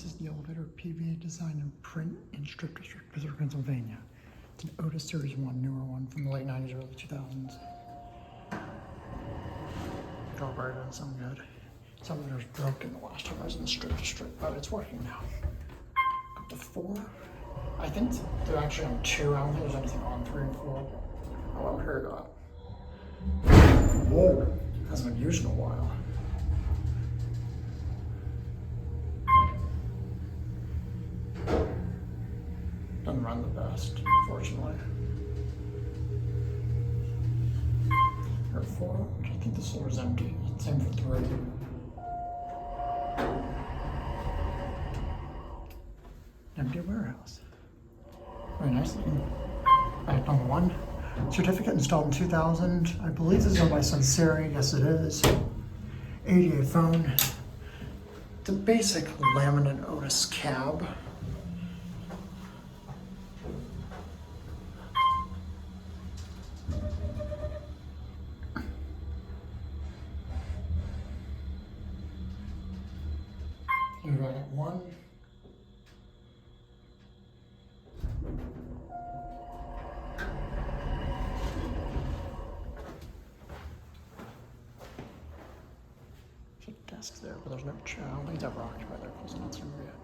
This is the elevator, PVA design and print in Strip District, Pittsburgh, Pennsylvania. It's an Otis Series 1, newer one from the late 90s, early 2000s. Drawbar doesn't sound good. Some of it was broken the last time I was in the Strip District, but it's working now. Up to 4. I think they're actually on 2. I don't think there's anything on 3 and 4. Oh, well, here we go. Whoa, hasn't been used in a while. Doesn't run the best, fortunately. Or 4, I think this floor is empty. Same for 3. Empty warehouse. Very nice looking. Back on 1. Certificate installed in 2000. I believe this is owned by Sunseri. Yes, it is. 88 phone. The basic laminate Otis cab. You're right at 1. There's a desk there, but there's no chair. I don't think it's ever occupied there because it's not so yet.